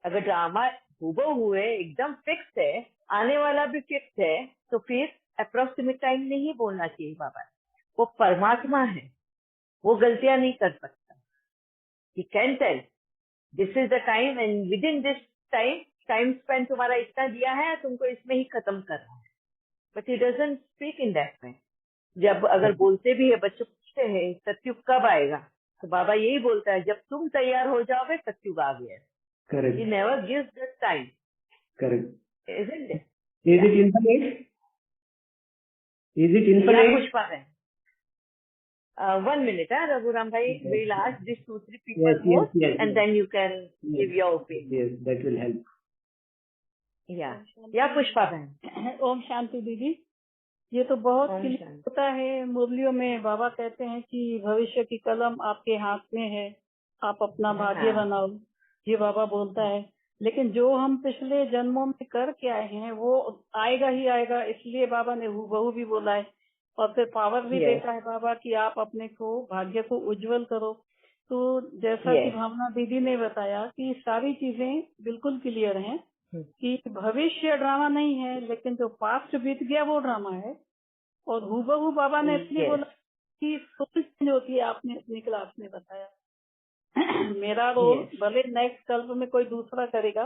अगर ड्रामा हूबहू है, एकदम फिक्स है, आने वाला भी फिक्स है, तो फिर अप्रोक्सीमेट टाइम नहीं बोलना चाहिए बाबा। वो परमात्मा है, वो गलतियां नहीं कर सकता। He can tell this is the time and within this time spend तुम्हारा इतना दिया है, तुमको इसमें ही खत्म करना है। But he doesn't speak in that way. जब अगर बोलते भी है, बच्चे पूछते हैं सत्युग कब आएगा, तो बाबा यही बोलता है, जब तुम तैयार हो जाओगे सत्युग आ गया। Correct. He never gives the time, Correct. isn't it? Is it infinite? Is it Yeah, infinite? Pushpa है। 1 minute, Raghuram bhai, Yes. we'll ask these 2-3 people Yes. more, Yes. Yes. and Yes. then you can Yes. give your opinion. Yes. That will help. Yeah, Pushpa बहन। ओम शांति दीदी। ये तो बहुत ओम clear शांति। होता है मुरलियों में। बाबा कहते हैं कि भविष्य की कलम आपके हाथ में है, आप अपना भाग्य हाँ। बनाओ, ये बाबा बोलता है। लेकिन जो हम पिछले जन्मों में कर के आए हैं वो आएगा ही आएगा, इसलिए बाबा ने हूबहू भी बोला है। और फिर पावर भी Yes. देता है बाबा कि आप अपने को भाग्य को उज्जवल करो। तो जैसा कि Yes. भावना दीदी ने बताया कि सारी चीजें बिल्कुल क्लियर हैं कि भविष्य ड्रामा नहीं है, लेकिन जो पास्ट बीत गया वो ड्रामा है। और हूबहू बाबा ने इसलिए Yes. बोला कि सोच चेंज होती है, आपने अपनी क्लास में बताया। मेरा रोल Yes. भले नेक्स्ट कल्प में कोई दूसरा करेगा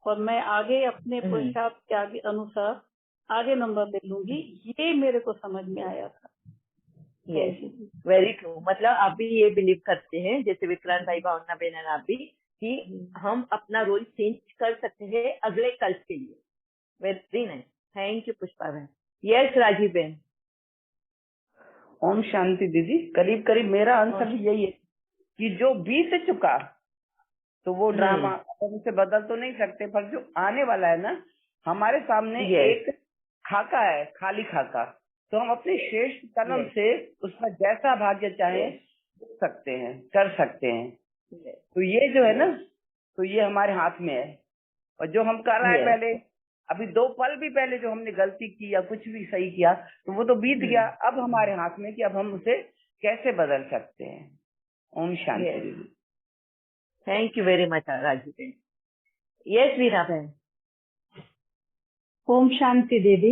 और मैं आगे अपने पुरुषार्थ के आगे अनुसार आगे नंबर ले लूंगी, ये मेरे को समझ में आया था। Yes, very true. मतलब आप भी ये बिलीव करते हैं, जैसे विक्रांत भाई, भावना बहन, आप भी, कि हम अपना रोल चेंज कर सकते हैं अगले कल के लिए। Very nice, thank you Pushpa बहन। यस राजीव बहन। ओम शांति दीदी। करीब करीब मेरा आंसर भी यही है कि जो बीत चुका तो वो ड्रामा हम उसे बदल तो नहीं सकते, पर जो आने वाला है ना, हमारे सामने एक खाका है, खाली खाका। तो हम अपने श्रेष्ठ कलम से उसमें जैसा भाग्य चाहे लिख सकते हैं, कर सकते हैं। तो ये जो है ना, तो ये हमारे हाथ में है। और जो हम कर रहे हैं पहले, अभी 2 पल भी पहले जो हमने गलती की या कुछ भी सही किया, तो वो तो बीत गया। अब हमारे हाथ में कि अब हम उसे कैसे बदल सकते हैं। ओम शांति दीदी। Thank you very much Rajeev बहन। यस वीरा बहन। ओम शांति दीदी।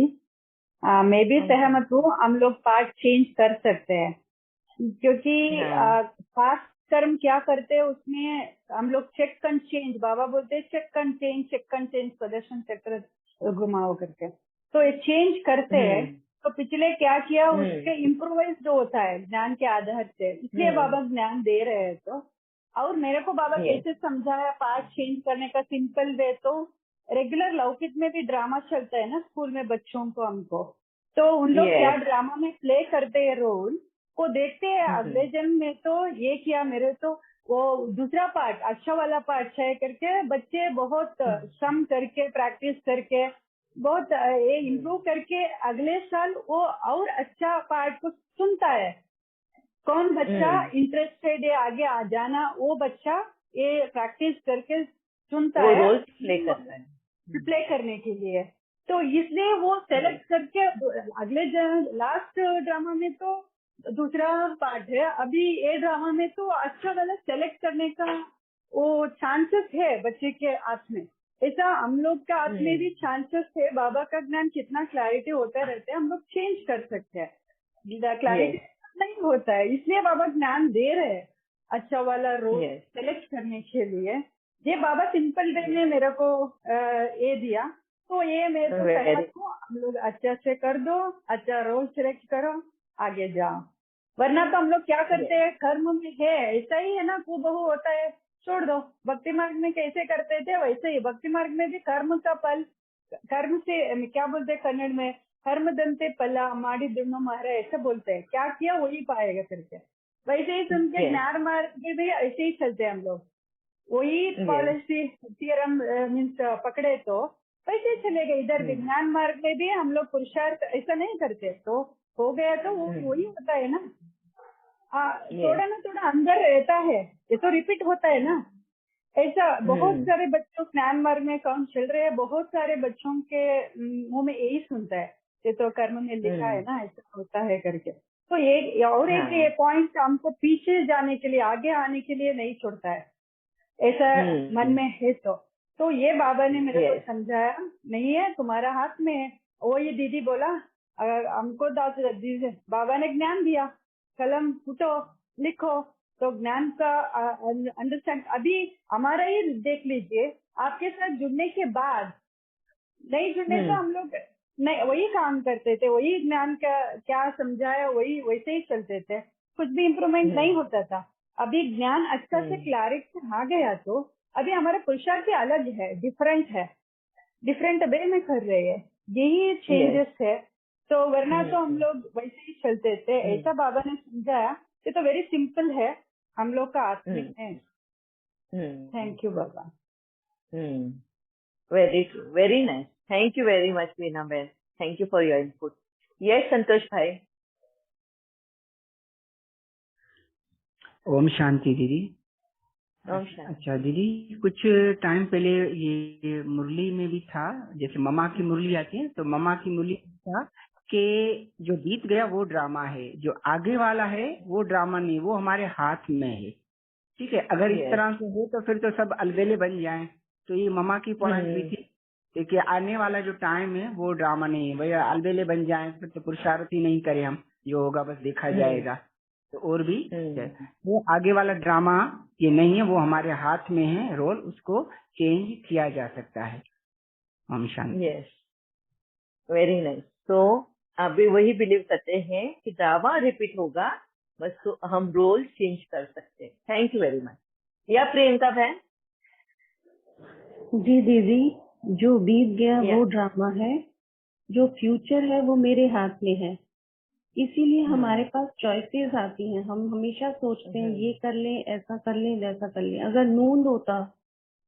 मैं भी सहमत हूँ, हम लोग पार्ट चेंज कर सकते हैं, क्योंकि पास्ट कर्म क्या करते हैं उसमें हम लोग चेक एंड चेंज, बाबा बोलते हैं चेक एंड चेंज प्रदर्शन चक्र घुमाओ करके, तो ये चेंज करते हैं। तो पिछले क्या किया उसके इम्प्रोवाइज होता है ज्ञान के आधार से, इसलिए बाबा ज्ञान दे रहे हैं। तो और मेरे को बाबा कैसे समझाया पार्ट चेंज करने का सिंपल वे, तो रेगुलर लौकिक में भी ड्रामा चलता है ना स्कूल में बच्चों को, हमको तो उन लोग क्या ड्रामा में प्ले करते हैं रोल को देखते हैं। अगले जन्म में तो ये किया मेरे, तो वो दूसरा पार्ट अच्छा वाला पार्ट है करके बच्चे बहुत श्रम करके प्रैक्टिस करके बहुत ये इम्प्रूव करके अगले साल वो और अच्छा पार्ट को सुनता है। कौन बच्चा इंटरेस्टेड है आगे आ जाना, वो बच्चा ये प्रैक्टिस करके सुनता है, रोल प्ले करता है प्ले करने के लिए। तो इसलिए वो सेलेक्ट करके अगले लास्ट ड्रामा में तो दूसरा पार्ट है, अभी ये ड्रामा में तो अच्छा वाला सेलेक्ट करने का वो चांसेस है बच्चे के हाथ में। ऐसा हम लोग का हाथ में भी चांसेस है। बाबा का ज्ञान कितना क्लैरिटी होता रहता है, हम लोग चेंज कर सकते हैं। क्लैरिटी नहीं होता है, इसलिए बाबा ज्ञान दे रहे हैं अच्छा वाला रोल सेलेक्ट करने के लिए। ये बाबा सिंपल वे में मेरे को ये दिया, तो ये मेरे को हम लोग अच्छा से कर दो, अच्छा रोल सिलेक्ट करो, आगे जाओ। वरना तो हम लोग क्या करते हैं, कर्म में है ऐसा ही है ना, हूबहू होता है, छोड़ दो। भक्ति मार्ग में कैसे करते थे वैसे ही भक्ति मार्ग में भी कर्म का फल, कर्म से क्या बोलते हैं कन्नड़ में, कर्म दंते पला माड़ी दुनो मारे, ऐसे बोलते हैं, क्या किया वही पाएगा करके। वैसे ही सुन के ज्ञान मार्ग में भी ऐसे ही चलते हैं हम लोग, वही पॉलिसी थियरम मीन्स पकड़े तो वैसे चले गए। इधर विज्ञान मार्ग में भी हम लोग पुरुषार्थ ऐसा नहीं करते, तो हो गया तो वो वही होता है ना। थोड़ा ना थोड़ा अंदर रहता है, ये तो रिपीट होता है ना। ऐसा बहुत सारे बच्चों ज्ञान मार्ग में काम चल रहे हैं, बहुत सारे बच्चों के मुंह में यही सुनता है, ये तो कर्म में लिखा है ना ऐसा होता है करके। तो ये और एक ये पॉइंट हमको पीछे जाने के लिए, आगे आने के लिए नहीं छोड़ता है, ऐसा मन में है। तो तो ये बाबा ने मेरे को Yes. समझाया, नहीं है तुम्हारा हाथ में है। वो ये दीदी बोला, अगर हमको दीदी बाबा ने ज्ञान दिया, कलम फूटो लिखो, तो ज्ञान का अंडरस्टैंड। अभी हमारा ही देख लीजिए, आपके साथ जुड़ने के बाद, नहीं जुड़ने तो हम लोग नहीं वही काम करते थे, वही ज्ञान का क्या समझाया वही वैसे ही चलते थे, कुछ भी इम्प्रूवमेंट नहीं होता था। अभी ज्ञान अच्छा से क्लैरिटी आ गया तो अभी हमारा पुरुषार्थ भी अलग है, डिफरेंट वे में कर रहे हैं, यही चेंजेस है। तो वरना तो हम लोग वैसे ही चलते थे। ऐसा बाबा ने समझाया, ये तो वेरी सिंपल है, हम लोग का आत्मिक है। Thank you Baba. Very true. Very nice. Thank you very much, Veena Ben. Thank you for your input. Yes, Santosh bhai. ओम शांति दीदी। ओम शांति। अच्छा दीदी, कुछ टाइम पहले ये मुरली में भी था, जैसे ममा की मुरली आती है, तो ममा की मुरली था कि जो बीत गया वो ड्रामा है, जो आगे वाला है वो ड्रामा नहीं, वो हमारे हाथ में है। ठीक है, अगर इस तरह से हो तो फिर तो सब अलबेले बन जाएं। तो ये ममा की पॉइंट भी थी कि आने वाला जो टाइम है वो ड्रामा नहीं है, भैया अलबेले बन जाएं फिर तो पुरुषार्थ ही नहीं करें हम, जो होगा बस देखा जाएगा। तो और भी वो आगे वाला ड्रामा ये नहीं है, वो हमारे हाथ में है, रोल उसको चेंज किया जा सकता है। हम शांति। Yes, very nice. तो अभी वही बिलीव करते हैं कि ड्रामा रिपीट होगा, बस तो हम रोल चेंज कर सकते हैं। Thank you very much. या प्रियंका बहन। जी दीदी, जो बीत गया वो ड्रामा है, जो फ्यूचर है वो मेरे हाथ में है। इसीलिए हमारे पास चॉइसेस आती हैं। हम हमेशा सोचते हैं ये कर लें, ऐसा कर लें, वैसा कर लें। अगर नून होता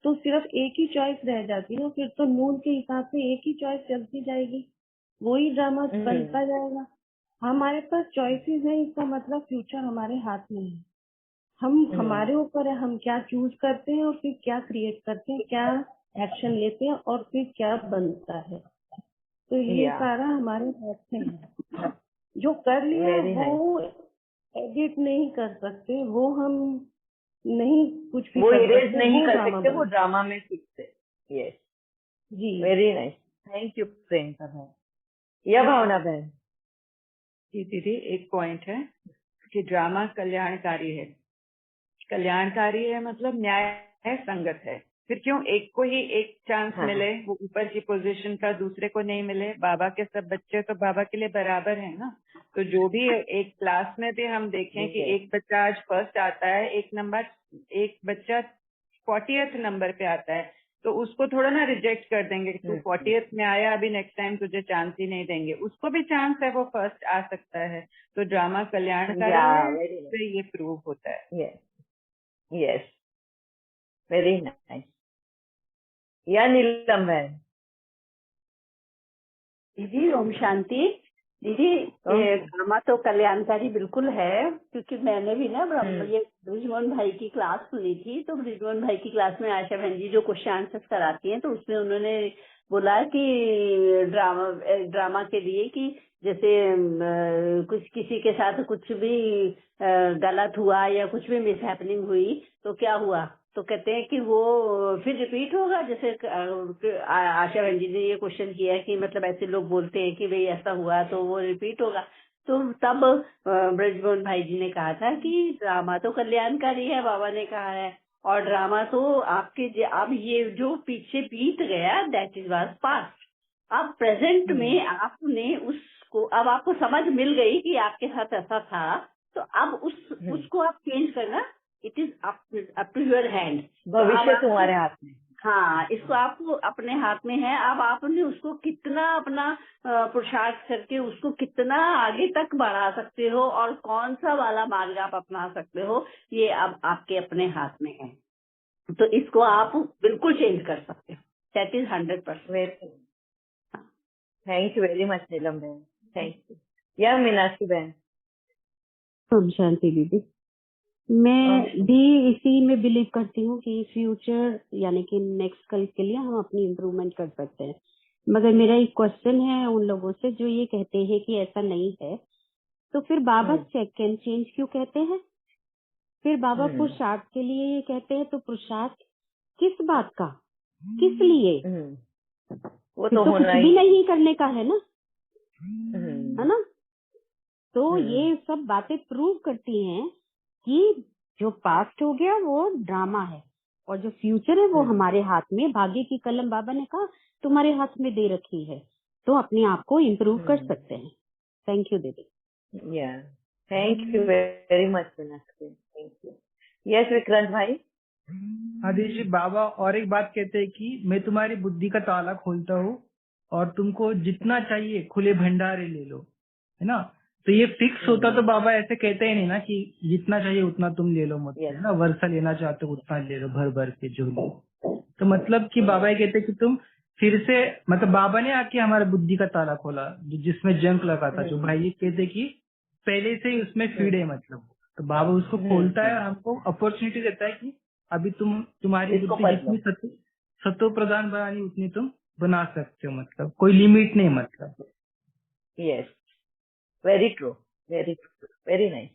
तो सिर्फ एक ही चॉइस रह जाती ना, फिर तो नून के हिसाब से एक ही चॉइस चलती जाएगी, वही ड्रामा बनता जाएगा। हमारे पास चॉइसेस है, इसका मतलब फ्यूचर हमारे हाथ में है। हमारे ऊपर है, हम क्या चूज करते हैं और फिर क्या क्रिएट करते हैं, क्या एक्शन लेते हैं और फिर क्या बनता है। तो ये सारा हमारे हाथ में है। जो कर लिया वो एडिट नहीं कर सकते, वो हम नहीं कुछ भी वो कर इरेज सकते, नहीं वो कर ड्रामा सकते, वो बना। ड्रामा में फिक्स है। यस जी, very nice. Thank you Priyanka बहन। या भावना बहन। जी दीदी, एक पॉइंट है कि ड्रामा कल्याणकारी है। कल्याणकारी है मतलब न्याय संगत है। फिर क्यों एक को ही एक चांस मिले, वो ऊपर की पोजीशन का दूसरे को नहीं मिले। बाबा के सब बच्चे तो बाबा के लिए बराबर है ना। तो जो भी एक क्लास में भी हम देखें कि एक बच्चा आज फर्स्ट आता है, एक बच्चा 40th नंबर पे आता है, तो उसको थोड़ा ना रिजेक्ट कर देंगे। तू 40th में आया, अभी नेक्स्ट टाइम तुझे चांस ही नहीं देंगे। उसको भी चांस है, वो फर्स्ट आ सकता है। तो ड्रामा कल्याणकारी है, तो ये प्रूव होता है। Yes, very nice. या नीलम बहन। दीदी ओम शांति। दीदी ये ड्रामा तो कल्याणकारी बिल्कुल है, क्योंकि मैंने भी ना ये ब्रिजमोहन भाई की क्लास सुनी थी। तो ब्रिजमोहन भाई की क्लास में आशा बहन जी जो क्वेश्चन आंसर्स कराती हैं, तो उसमें उन्होंने बोला कि ड्रामा के लिए कि जैसे कुछ किसी के साथ कुछ भी गलत हुआ या कुछ भी मिसहैपनिंग हुई तो क्या हुआ, तो कहते हैं कि वो फिर रिपीट होगा। जैसे आशा बहन जी ने ये क्वेश्चन किया है कि मतलब ऐसे लोग बोलते हैं कि भाई ऐसा हुआ तो वो रिपीट होगा। तो तब ब्रजमोहन भाई जी ने कहा था कि ड्रामा तो कल्याणकारी है, बाबा ने कहा है, और ड्रामा तो आपके अब ये जो पीछे बीत गया दैट इज वाज पास्ट। अब प्रेजेंट में आपने उसको, अब आपको समझ मिल गई कि आपके साथ ऐसा था, तो अब उसको आप चेंज करना, it is up to your hand. भविष्य तुम्हारे हाथ में। हाँ, इसको आपको अपने हाथ में है। अब आपने उसको कितना अपना पुरुषार्थ करके उसको कितना आगे तक बढ़ा सकते हो और कौन सा वाला मार्ग आप अपना सकते हो, ये अब आपके अपने हाथ में है। तो इसको आप बिल्कुल चेंज कर सकते हो। That is 100%। Thank you very much Neelam बहन, थैंक यू। या मीनाक्षी बहन। ओम शांति दीदी, मैं भी इसी में बिलीव करती हूँ कि फ्यूचर यानी कि नेक्स्ट कल के लिए हम अपनी इम्प्रूवमेंट कर सकते हैं। मगर मेरा एक क्वेश्चन है उन लोगों से जो ये कहते हैं कि ऐसा नहीं है, तो फिर बाबा चेक एंड चेंज क्यों कहते हैं? फिर बाबा पुरुषार्थ के लिए ये कहते हैं, तो पुरुषार्थ किस बात का? किस लिए? वो तो तो कुछ होना भी ही नहीं करने का है ना, है ना? तो हम्म। ये सब बातें प्रूव करती हैं कि जो पास्ट हो गया वो ड्रामा है और जो फ्यूचर है वो हमारे हाथ में, भाग्य की कलम बाबा ने कहा तुम्हारे हाथ में दे रखी है, तो अपने आप को इम्प्रूव कर सकते हैं। थैंक यू दीदी। या thank you very much Meenakshi, thank you. Yes Vikrant भाई। हाँ दीदी जी, बाबा और एक बात कहते हैं कि मैं तुम्हारी बुद्धि का ताला खोलता हूँ और तुमको जितना चाहिए खुले भंडारे ले लो, है ना? तो ये फिक्स होता तो बाबा ऐसे कहते ही नहीं ना कि जितना चाहिए उतना तुम ले लो, मत Yes. है ना, वर्षा लेना चाहते हो उतना ले लो, भर भर के जो लो। तो मतलब कि बाबा ये कहते कि तुम फिर से, मतलब बाबा ने आके हमारे बुद्धि का ताला खोला जिसमें जंक लगा था, जो भाई ये कहते कि पहले से ही उसमें फीड है, मतलब तो बाबा उसको खोलता है और हमको अपॉर्चुनिटी देता है कि अभी तुम्हारी इसको बुद्धि पढ़ लो। जितनी सत्व प्रदान बनानी उतनी तुम बना सकते हो, मतलब कोई लिमिट नहीं, मतलब। Yes, very true, very true, very nice.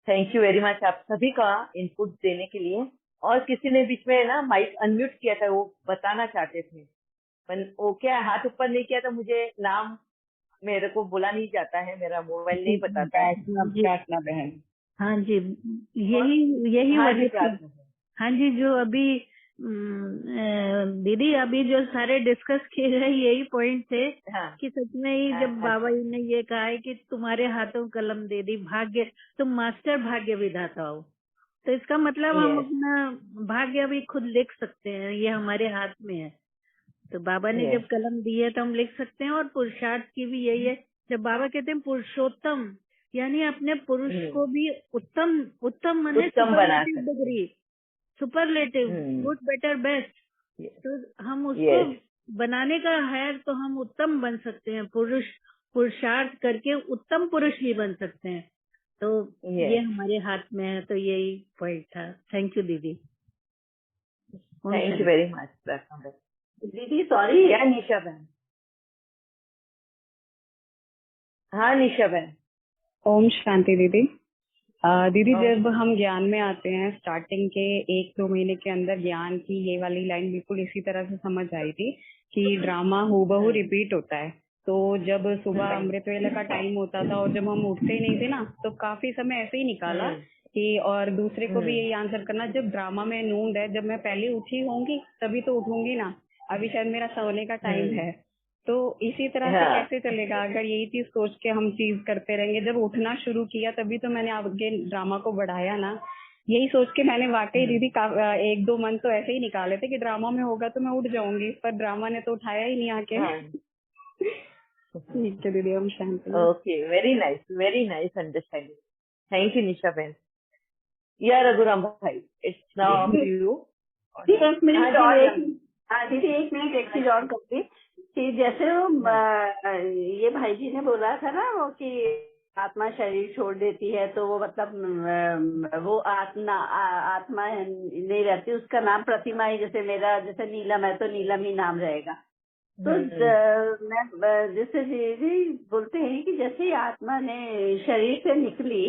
Thank you very much आप सभी का इनपुट देने के लिए। और किसी ने बीच में ना माइक अनम्यूट किया था, वो बताना चाहते थे, पर वो क्या हाथ ऊपर नहीं किया, तो मुझे नाम मेरे को बोला नहीं जाता है, मेरा मोबाइल नहीं बताता है। प्रार्थना बहन। हाँ जी, यही हाँ जी, वजह थी। प्रार्थना। हाँ जी, जो अभी दीदी अभी जो सारे डिस्कस किए गए यही पॉइंट थे हाँ। कि सच में ही जब बाबा जी ने ये कहा है कि तुम्हारे हाथों कलम दे दी, भाग्य, तुम मास्टर भाग्य विधाता हो, तो इसका मतलब हम अपना भाग्य भी खुद लिख सकते हैं, ये हमारे हाथ में है। तो बाबा ने जब कलम दी है तो हम लिख सकते हैं। और पुरुषार्थ की भी यही है, जब बाबा कहते हैं पुरुषोत्तम, यानी अपने पुरुष को भी उत्तम माने उत्तम बना सुपरलेटिव सकते। Degree, superlative, good, better, best, तो हम उसको बनाने का है, तो हम उत्तम बन सकते हैं, पुरुषार्थ करके उत्तम पुरुष ही बन सकते हैं। तो ये हमारे हाथ में है, तो यही पॉइंट था। थैंक यू दीदी। थैंक यू वेरी मच दीदी। सॉरी, क्या निशा बहन? हाँ निशा बहन। ओम शांति दीदी। दीदी जब हम ज्ञान में आते हैं, स्टार्टिंग के 1-2 महीने के अंदर ज्ञान की ये वाली लाइन बिल्कुल इसी तरह से समझ आई थी कि ड्रामा हूबहू रिपीट होता है। तो जब सुबह अमृत वेला का टाइम होता था और जब हम उठते ही नहीं थे ना, तो काफी समय ऐसे ही निकाला कि, और दूसरे को भी यही आंसर करना, जब ड्रामा में नूंद है, जब मैं पहले उठी होंगी तभी तो उठूंगी ना, अभी शायद मेरा सोने का टाइम है। तो इसी तरह से कैसे चलेगा अगर यही चीज सोच के हम चीज करते रहेंगे। जब उठना शुरू किया तभी तो मैंने आगे ड्रामा को बढ़ाया ना, यही सोच के मैंने वाकई दीदी 1-2 मंथ तो ऐसे ही निकाले थे कि ड्रामा में होगा तो मैं उठ जाऊंगी, पर ड्रामा ने तो उठाया ही नहीं आके। ठीक है दीदी, हम शांति। Okay, very nice understanding. Thank you Nisha बहन। या रघुराम भाई, इट्स नाउ यू। एक मिनट और, दीदी 1 मिनट एक चीज और करती कि जैसे वो ये भाई जी ने बोला था ना वो कि आत्मा शरीर छोड़ देती है, तो वो मतलब वो आत्मा नहीं रहती, उसका नाम प्रतिमा है। जैसे मेरा जैसे नीलम है तो नीलम ही नाम रहेगा। तो मैं जैसे जी बोलते हैं कि जैसे ही आत्मा ने शरीर से निकली,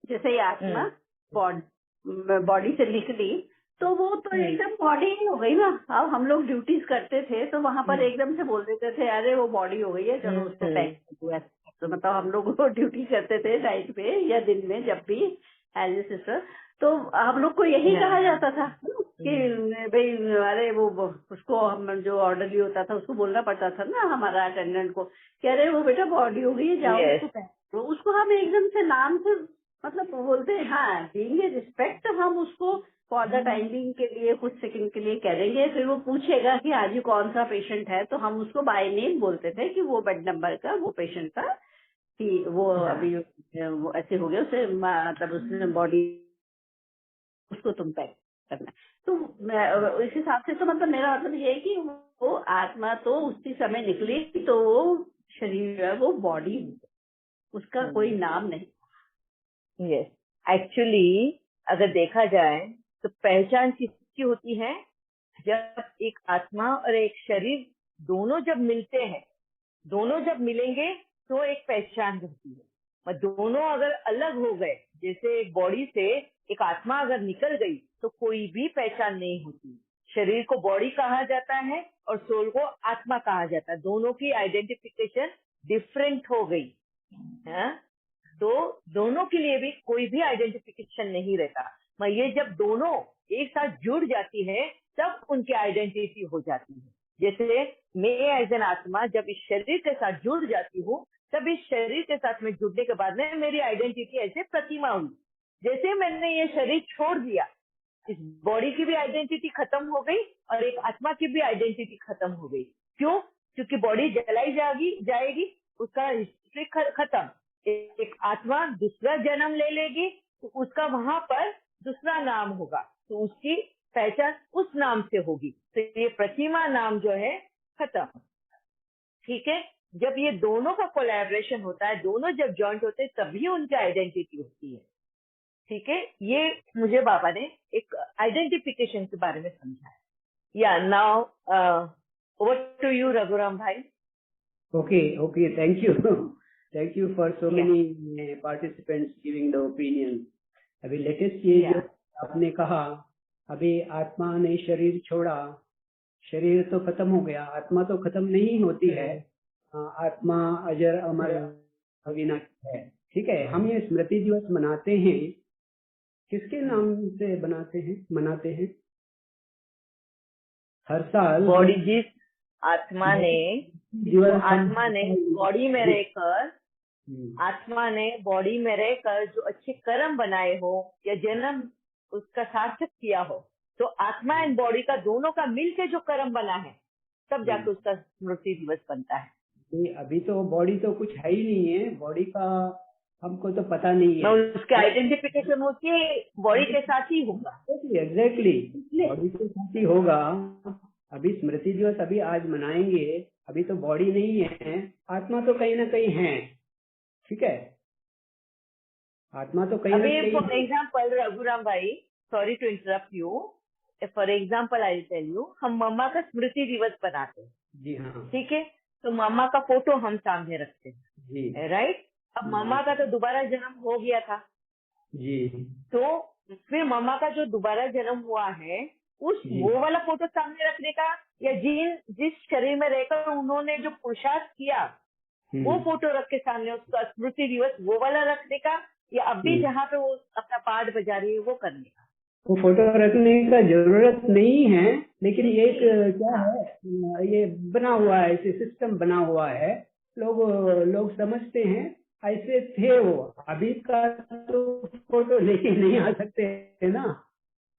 जैसे ही आत्मा बॉडी से निकली, तो वो तो एकदम बॉडी ही हो गई ना। अब हम लोग ड्यूटीज करते थे तो वहां पर एकदम से बोल देते थे अरे वो बॉडी हो गई है, चलो उसको पैक कर दो। तो मतलब हम लोग वो ड्यूटी करते थे नाइट में या दिन में, जब भी एज ए सिस्टर, तो हम लोग को यही कहा जाता था कि भाई अरे वो उसको हम जो ऑर्डर भी होता था उसको बोलना पड़ता था ना हमारा अटेंडेंट को कि अरे वो बेटा बॉडी हो गई है, जाओ उसको पैक करो। उसको हम एकदम से नाम से मतलब बोलते हैं, हाँ बीइंग ए रिस्पेक्ट हम उसको फॉर द टाइमिंग के लिए कुछ सेकंड के लिए करेंगे। फिर वो पूछेगा कि आज कौन सा पेशेंट है, तो हम उसको बाय नेम बोलते थे कि वो बेड नंबर का वो पेशेंट था कि वो अभी वो ऐसे हो गया, उसे मतलब उसने बॉडी, उसको तुम पैक करना। तो इस हिसाब से तो मतलब मेरा मतलब ये है कि वो आत्मा तो उसी समय निकली, तो वो शरीर है, वो बॉडी, उसका कोई नाम नहीं। यस, एक्चुअली अगर देखा जाए तो पहचान किसकी होती है? जब एक आत्मा और एक शरीर दोनों जब मिलते हैं, दोनों जब मिलेंगे तो एक पहचान होती है। और दोनों अगर अलग हो गए, जैसे एक बॉडी से एक आत्मा अगर निकल गई, तो कोई भी पहचान नहीं होती। शरीर को बॉडी कहा जाता है और सोल को आत्मा कहा जाता है। दोनों की आइडेंटिफिकेशन डिफरेंट हो गई है, तो दोनों के लिए भी कोई भी आइडेंटिफिकेशन नहीं रहता। मैं ये जब दोनों एक साथ जुड़ जाती है तब उनकी आइडेंटिटी हो जाती है। जैसे मैं एज एन आत्मा जब इस शरीर के साथ जुड़ जाती हूँ, तब इस शरीर के साथ में जुड़ने के बाद में मेरी आइडेंटिटी ऐसे प्रतिमा हुई। जैसे मैंने ये शरीर छोड़ दिया, इस बॉडी की भी आइडेंटिटी खत्म हो गई और एक आत्मा की भी आइडेंटिटी खत्म हो गई। क्यों? क्योंकि बॉडी जलाई जाएगी, उसका हिस्ट्री खत्म। एक आत्मा दूसरा जन्म ले लेगी तो उसका वहां पर दूसरा नाम होगा, तो उसकी पहचान उस नाम से होगी। तो ये प्रतिमा नाम जो है खत्म। ठीक है, जब ये दोनों का कोलैबोरेशन होता है, दोनों जब जॉइंट होते हैं, तभी उनकी आइडेंटिटी होती है। ठीक है, ये मुझे बाबा ने एक आइडेंटिफिकेशन के बारे में समझाया। Yeah now over to you Raghuram भाई। Okay, thank you for so many participants giving the opinion. अभी लेटेस्ट ये जो आपने कहा, अभी आत्मा ने शरीर छोड़ा, शरीर तो खत्म हो गया, आत्मा तो खत्म नहीं होती है। आत्मा अजर अमर अविनाशी है। ठीक है, हम ये स्मृति दिवस मनाते हैं, किसके नाम से मनाते हैं हर साल? बॉडी, जिस आत्मा ने बॉडी में रहकर, आत्मा ने बॉडी में रहकर जो अच्छे कर्म बनाए हो या जन्म उसका सार्थक किया हो, तो आत्मा एंड बॉडी का दोनों का मिलके जो कर्म बना है, तब जाके उसका स्मृति दिवस बनता है। अभी तो बॉडी तो कुछ है ही नहीं है, बॉडी का हमको तो पता नहीं है। उसकी आइडेंटिफिकेशन उसके बॉडी के साथ ही होगा। एग्जैक्टली, बॉडी के साथ ही होगा। अभी स्मृति दिवस अभी आज मनाएंगे, अभी तो बॉडी नहीं है, आत्मा तो कहीं ना कहीं है। ठीक है, आत्मा तो कहीं ना कहीं। फॉर एग्जाम्पल रघुराम भाई, sorry to interrupt you, for example I tell you, हम मम्मा का स्मृति दिवस बनाते हैं। जी हाँ। ठीक है, तो मम्मा का फोटो हम सामने रखते हैं जी, राइट। अब मम्मा का तो दोबारा जन्म हो गया था जी, तो फिर मम्मा का जो दोबारा जन्म हुआ है, वो वाला फोटो सामने रखने का, या जिस शरीर में रहकर उन्होंने जो पुरुषार्थ किया वो फोटो रख के सामने उसका स्मृति दिवस वो वाला रखने का, या अभी जहाँ पे वो अपना पाठ बजा रही है वो करने का? वो फोटो रखने का जरूरत नहीं है, लेकिन ये क्या है, ये बना हुआ है, इसे सिस्टम बना हुआ है। लोग समझते हैं ऐसे थे वो। अभी का तो फोटो लेके नहीं आ सकते है ना,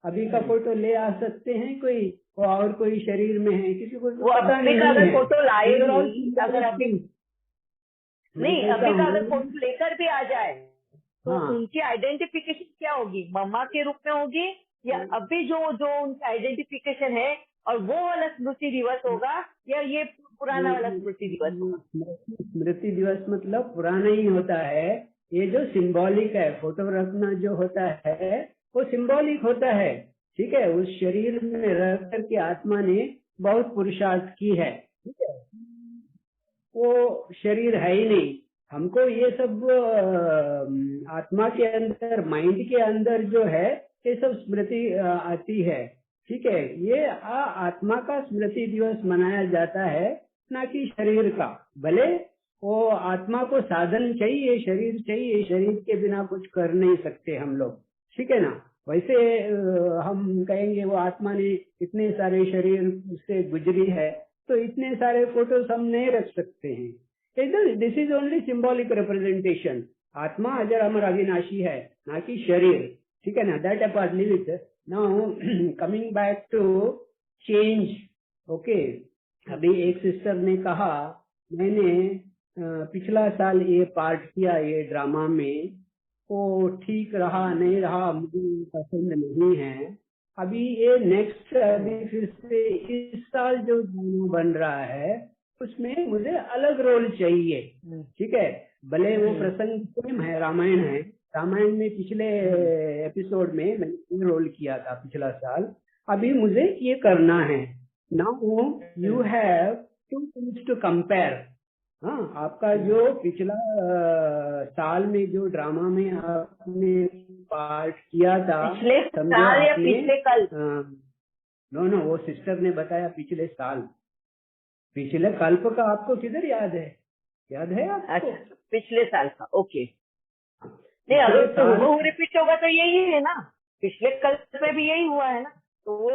अभी का फोटो ले आ सकते हैं कोई और कोई शरीर में है, किसी को वो पता अभी का अगर फोटो लाए अगर अभी का अगर फोटो लेकर भी आ जाए तो उनकी आइडेंटिफिकेशन क्या होगी? मम्मा के रूप में होगी, या अभी जो उनकी आइडेंटिफिकेशन है और वो वाला स्मृति दिवस होगा, या ये पुराना वाला स्मृति दिवस होगा? स्मृति दिवस मतलब पुराना ही होता है। ये जो सिंबॉलिक है, फोटो रखना जो होता है वो सिंबॉलिक होता है। ठीक है, उस शरीर में रह करके आत्मा ने बहुत पुरुषार्थ की है। ठीक है, वो शरीर है ही नहीं। हमको ये सब आत्मा के अंदर, माइंड के अंदर जो है, ये सब स्मृति आती है। ठीक है, ये आत्मा का स्मृति दिवस मनाया जाता है, ना कि शरीर का। भले वो आत्मा को साधन चाहिए, शरीर चाहिए, शरीर के बिना कुछ कर नहीं सकते हम लोग। ठीक है ना, वैसे हम कहेंगे वो आत्मा ने इतने सारे शरीर से गुजरी है, तो इतने सारे फोटोज हम नहीं रख सकते हैं। This is only symbolic representation. आत्मा अजर अमर अविनाशी है, ना कि शरीर। ठीक है ना, that apart leave it. Now coming back to change. Okay, अभी एक सिस्टर ने कहा मैंने पिछला साल ये पार्ट किया ये ड्रामा में, वो ठीक रहा नहीं रहा मुझे पसंद नहीं है। अभी ये नेक्स्ट अभी फिर से इस साल जो ड्रामा बन रहा है उसमें मुझे अलग रोल चाहिए। ठीक है, भले वो प्रसंग सेम है, रामायण है, रामायण में पिछले एपिसोड में मैंने रोल किया था पिछला साल, अभी मुझे ये करना है। Now you have two things to compare. हाँ, आपका जो पिछला साल में जो ड्रामा में आपने पार्ट किया था, पिछले साल या पिछले कल, नो, वो सिस्टर ने बताया पिछले साल, पिछले कल्प का आपको किधर याद है? याद है आपको? अच्छा, पिछले साल का, ओके। नहीं, अगर तो हूबहू रिपीट होगा तो यही है ना, पिछले कल्प में भी यही हुआ है ना, तो वो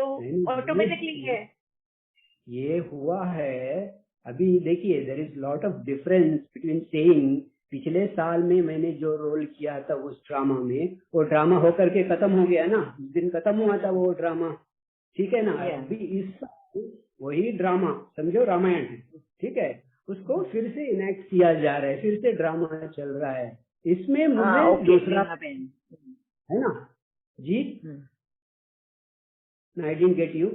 ऑटोमेटिकली है। ये हुआ है। अभी देखिए, there is lot of difference between saying पिछले साल में मैंने जो रोल किया था उस ड्रामा में, वो ड्रामा होकर के खत्म हो गया ना, उस दिन खत्म हुआ था वो ड्रामा, ठीक है ना। अभी इस साल वही ड्रामा समझो रामायण है, ठीक है, उसको फिर से इनेक्ट किया जा रहा है, फिर से ड्रामा चल रहा है। इसमें मुझे दूसरा है ना जी, I didn't get you.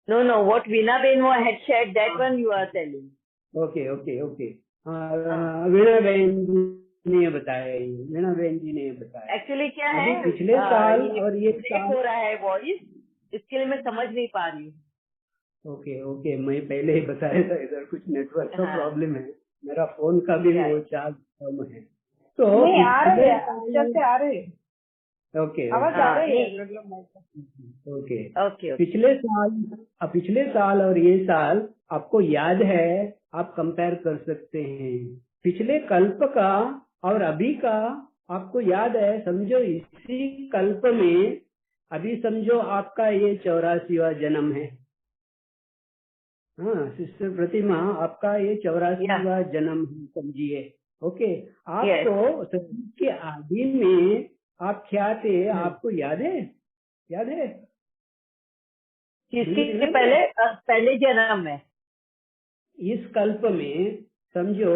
No, what Veena Ben had shared, that one you are telling. Okay. Veena बहन जी ने बताया, वीणा बहन जी ने बताया। एक्चुअली क्या है, पिछले साल और ये साल हो रहा है वॉइस, इसके लिए मैं समझ नहीं पा रही हूँ। ओके, मैं पहले ही बताया था, इधर कुछ नेटवर्क का प्रॉब्लम है, मेरा फोन का भी वो चार्ज कम है। तो नहीं आ रहे हैं, आ रहे हैं। ओके, आवाज आ रही है। ओके। पिछले साल और ये साल आपको याद है, आप कंपेयर कर सकते हैं। पिछले कल्प का और अभी का आपको याद है, समझो इसी कल्प में अभी समझो आपका ये 84वां जन्म है। हाँ सिस्टर प्रतिमा, आपका ये 84वां जन्म समझिए। ओके, आपको सत्युग के आदि में आप क्या थे, आपको याद है? किसके पहले जन्म में? इस कल्प में समझो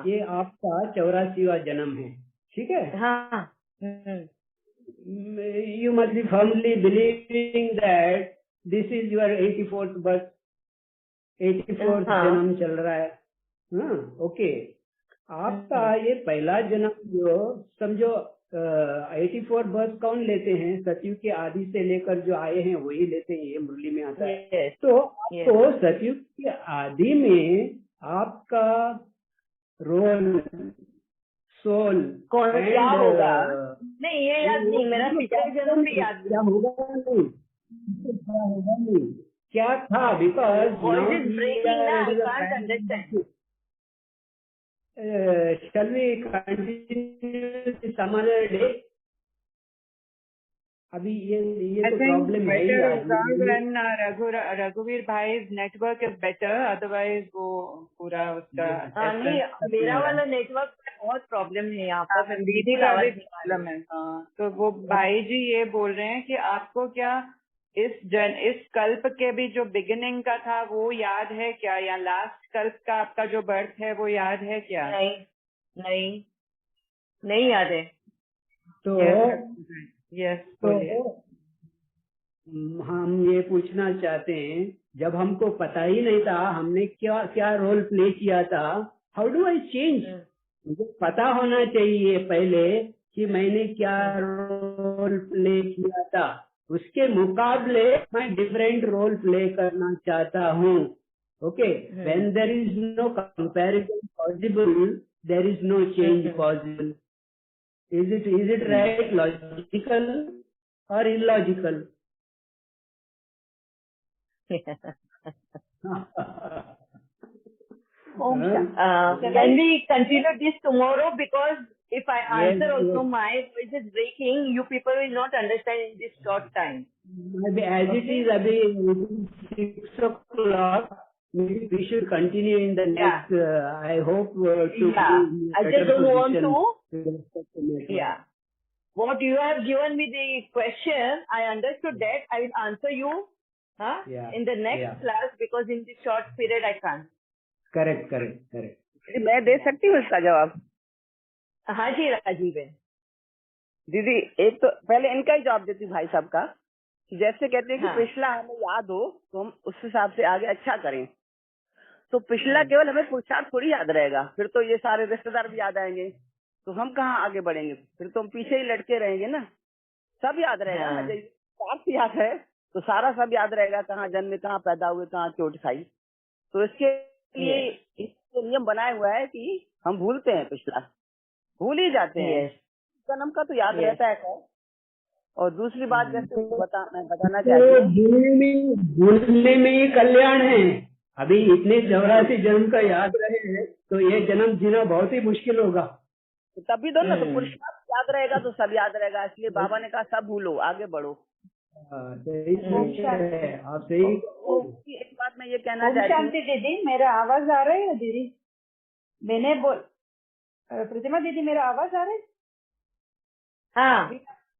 ये आपका 84वां जन्म है, ठीक है। हाँ। You must be firmly believing that this is your 84th birth, 84th जन्म चल रहा है। हाँ, ओके। आपका ये पहला जन्म जो समझो 84 बर्थ कौन लेते हैं? सतयुग के आदि से लेकर जो आए हैं वही लेते हैं, ये मुरली में आता है। तो आपको सतयुग के आदि में आपका रोल सोल कौन क्या होगा? नहीं, ये याद नहीं, मेरा पिछले जन्म भी याद क्या होगा नहीं, क्या था? Because shall we continue some other day? अभी ये तो प्रॉब्लम है ही। रघुवीर भाई नेटवर्क इज बेटर, अदरवाइज वो पूरा उसका नहीं, मेरा वाला नेटवर्क बहुत प्रॉब्लम है यहाँ पर, दीदी का भी प्रॉब्लम है। तो वो भाई जी ये बोल रहे हैं कि आपको क्या इस कल्प के भी जो बिगिनिंग का था वो याद है क्या, या लास्ट कल्प का आपका जो बर्थ है वो याद है क्या? नहीं याद है। तो हम ये पूछना चाहते हैं, जब हमको पता ही नहीं था हमने क्या रोल प्ले किया था, हाउ डू आई चेंज? मुझे पता होना चाहिए पहले कि मैंने क्या रोल प्ले किया था, उसके मुकाबले मैं डिफरेंट रोल प्ले करना चाहता हूँ। Okay, when there is no comparison possible, there is no change possible. Is it right, logical or illogical? Can we continue this tomorrow? Because if I answer also, my voice is breaking. You people will not understand in this short time. Maybe as it is, abhi 6 o'clock. Maybe we should continue in the next. I hope to. I just don't want to. What you have given me the question, I understood that. I will answer you in the next class, because in this short period I can't. Correct. मैं दे सकती हूँ इसका जवाब? हाँ जी राजीव है। दीदी एक तो पहले इनका ही जवाब देती भाई साहब का। जैसे कहते हैं कि पिछला हमें याद हो तो हम उस हिसाब से आगे अच्छा करें। तो पिछला केवल हमें पुरुषार्थ थोड़ी याद रहेगा, फिर तो ये सारे रिश्तेदार भी याद आएंगे, तो हम कहाँ आगे बढ़ेंगे? फिर तो हम पीछे ही लटके रहेंगे ना। सब याद रहेगा ना, जब पुरुषार्थ याद है तो सारा सब याद रहेगा, कहाँ जन्मे, कहाँ पैदा हुए, कहाँ चोट खाई। तो इसके लिए इसके नियम बनाया हुआ है कि हम भूलते हैं, पिछला भूल ही जाते हैं, जन्म का तो याद रहता है। और दूसरी बात जैसे मैं बताना तो चाहती हूँ, भूलने में ही कल्याण है। अभी इतने 84 जन्म का याद रहे तो ये जन्म जीना बहुत ही मुश्किल होगा। तभी तो ना, तो पुरुषार्थ याद रहेगा तो सब याद रहेगा। इसलिए बाबा ने कहा सब भूलो, आगे बढ़ो। सही है, आप सही। एक बात मैं ये कहना ओम चाहती हूँ, शांति दीदी, मेरा आवाज आ रहा है दीदी? मैंने प्रतिमा दीदी, मेरा आवाज आ रहा है? हाँ,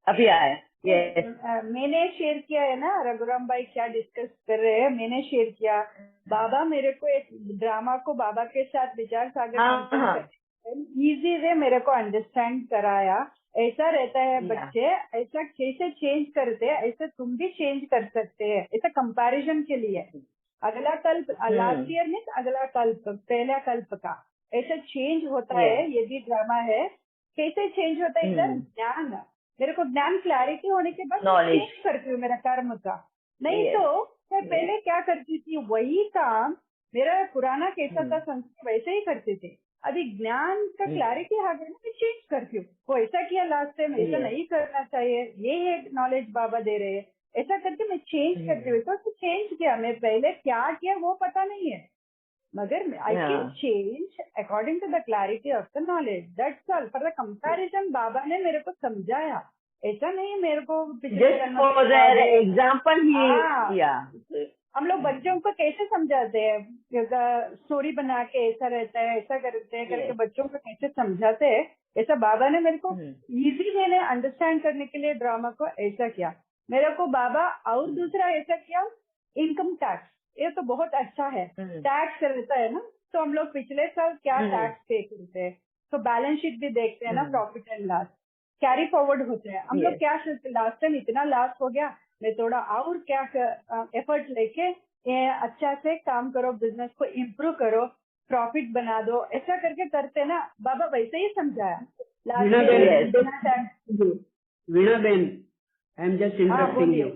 अभी आया। यस, मैंने शेयर किया है ना, रघुराम भाई क्या डिस्कस कर रहे हैं, मैंने शेयर किया। बाबा मेरे को एक ड्रामा को बाबा के साथ विचार सागर इजी वे मेरे को अंडरस्टैंड कराया। ऐसा रहता है बच्चे, ऐसा कैसे चेंज करते हैं, ऐसे तुम भी चेंज कर सकते हैं। ऐसा कंपैरिजन के लिए अगला कल्प, लास्ट ईयर में अगला कल्प, पहला कल्प का ऐसा चेंज होता है। ये भी ड्रामा है, कैसे चेंज होता है इधर ज्ञान। मेरे को ज्ञान क्लैरिटी होने के बाद चेंज करती हूँ मेरा कर्म का। नहीं तो मैं पहले क्या करती थी, वही काम मेरा पुराना कैसा था संस्कार वैसे ही करते थे। अभी ज्ञान का क्लैरिटी आ गया ना, मैं चेंज करती हूँ। वो ऐसा किया लास्ट टाइम, ऐसा नहीं करना चाहिए, ये नॉलेज बाबा दे रहे हैं, ऐसा करके मैं चेंज करती हूँ। तो चेंज किया, मैं पहले क्या किया वो पता नहीं है, मगर I can change according to the clarity of the knowledge. That's all. For the comparison बाबा ने मेरे को समझाया, ऐसा नहीं मेरे को एग्जाम्पल ही। हम लोग बच्चों को कैसे समझाते हैं, स्टोरी बना के ऐसा रहता है, ऐसा करते हैं करके बच्चों को कैसे समझाते हैं, ऐसा बाबा ने मेरे को इजी वे में अंडरस्टैंड करने के लिए ड्रामा को ऐसा किया मेरे को बाबा। और दूसरा ऐसा किया, इनकम टैक्स, ये तो बहुत अच्छा है। टैक्स रहता है ना, तो हम लोग पिछले साल क्या टैक्स पे करते हैं, तो बैलेंस शीट भी देखते हैं ना, profit and loss carry forward होते हैं। हम लोग क्या लास्ट टाइम इतना लॉस हो गया, मैं थोड़ा और क्या एफर्ट लेके ये अच्छा से काम करो, बिजनेस को इम्प्रूव करो, प्रॉफिट बना दो, ऐसा करके करते ना। बाबा वैसे ही समझाया। वीणा बेन, I am just interrupting you.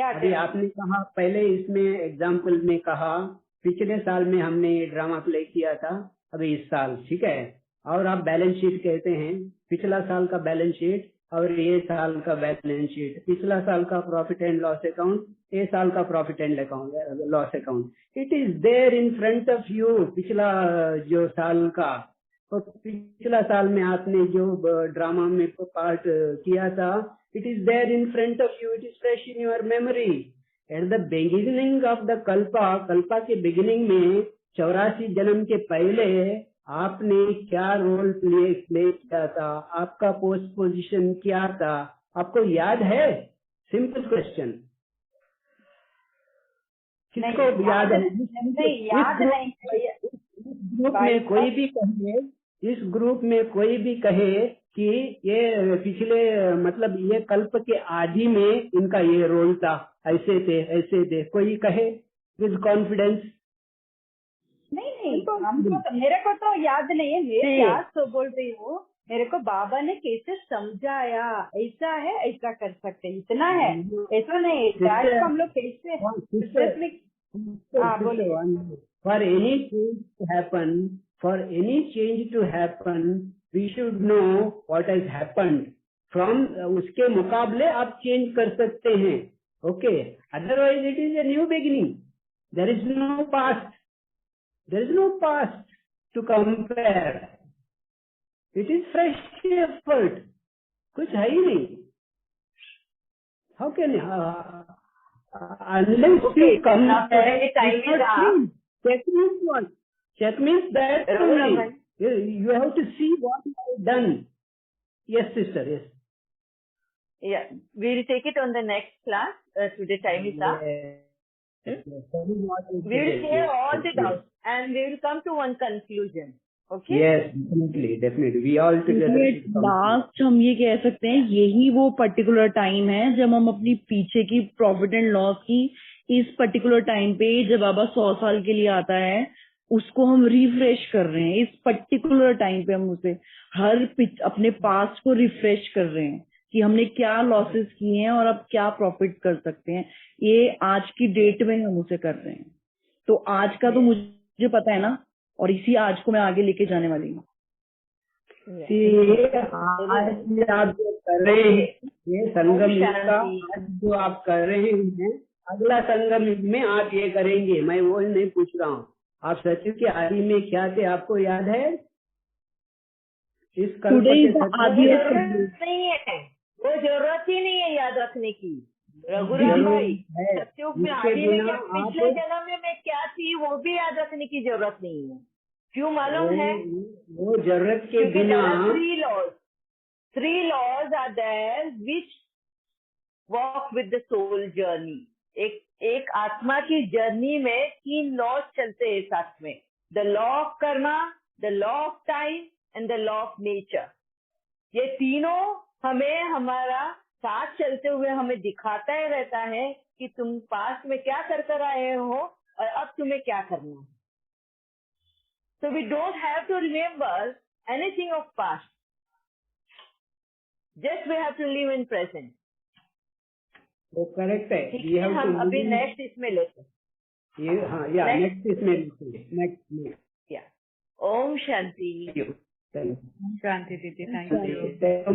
अभी आपने कहा, पहले इसमें एग्जाम्पल में कहा पिछले साल में हमने ये ड्रामा प्ले किया था, अभी इस साल, ठीक है। और आप बैलेंस शीट कहते हैं, पिछला साल का बैलेंस शीट और ये साल का बैलेंस शीट, पिछला साल का प्रॉफिट एंड लॉस अकाउंट, ये साल का profit and loss account, it is there in front of you. पिछला जो साल का, और पिछला साल में आपने जो ड्रामा में पार्ट किया था, it is there in front of you, it is fresh in your memory. At the beginning of the kalpa के बिगिनिंग में 84 जन्म के पहले आपने क्या रोल प्ले किया था, आपका पोस्ट पोजीशन क्या था, आपको याद है? सिंपल क्वेश्चन, किसको याद है? याद नहीं। ग्रुप में कोई भी कहे, इस ग्रुप में कोई भी कहे कि ये पिछले मतलब ये कल्प के आदि में इनका ये रोल था, ऐसे थे, कोई कहे विद कॉन्फिडेंस? नहीं, हमको तो, मेरे को तो याद नहीं है। मैं याद तो बोल रही हूँ, मेरे को बाबा ने कैसे समझाया, ऐसा है, ऐसा कर सकते, इतना है, ऐसा नहीं। हम लोग कैसे for any change to happen, for any change to happen we should know what has happened. From उसके मुकाबले आप चेंज कर सकते हैं, okay. Otherwise it is a new beginning, there is no past, there is no past to compare, it is fresh effort, कुछ है ही नहीं। how can unless you compare, check means that only you have to see what you have done. Yes sister, yes. Yeah, we will take it on the next class. Today time is up. We will clear all the doubts and we will come to one conclusion. Okay? Yes, definitely. We all together. Last हम ये कह सकते हैं, यही वो particular time है जब हम अपनी पीछे की प्रॉफिट एंड लॉस की इस पर्टिकुलर टाइम पे, जब बाबा 100 साल के लिए आता है, उसको हम रिफ्रेश कर रहे हैं। इस पर्टिकुलर टाइम पे हम उसे अपने पास्ट को रिफ्रेश कर रहे हैं कि हमने क्या लॉसेस किए हैं और अब क्या प्रॉफिट कर सकते हैं। ये आज की डेट में हम उसे कर रहे हैं। तो आज का तो मुझे पता है ना, और इसी आज को मैं आगे लेके जाने वाली हूँ। आज आप जो कर रहे हैं, ये संगम ओम युग का शांति। आज जो आप कर रहे हैं, अगला संगम युग में आप ये करेंगे। मैं वो नहीं पूछ रहा हूँ। आप सचिव के आदि में क्या थे, आपको याद है? इस कल्प Today के is the सचिव आदि के of आदि में नहीं है, वो जरूरत ही नहीं है याद रखने की रघुराम भाई। है। सत्युग में इसके आदि में बिना क्या, आप पिछले जन्म में मैं क्या थी वो भी याद रखने की जरूरत नहीं है। क्यों मालूम है? वो जरूरत के क्योंकि बिना three laws are there which walk with the soul journey। एक आत्मा की जर्नी में 3 लॉज चलते हैं साथ में, the law of Karma, the law of time and the law of nature. ये तीनों हमें हमारा साथ चलते हुए हमें दिखाता ही रहता है कि तुम पास्ट में क्या कर आए हो और अब तुम्हें क्या करना है। So we don't have to remember anything of past. Just we have to live in present. वो करेक्ट है। ठीक We है, have हम to अभी live- नेक्स्ट इसमें लेते हैं। ये हाँ या Next. नेक्स्ट इसमें नेक्स्ट या ओम शांति। Thank you. शांति दीदी, थैंक यू।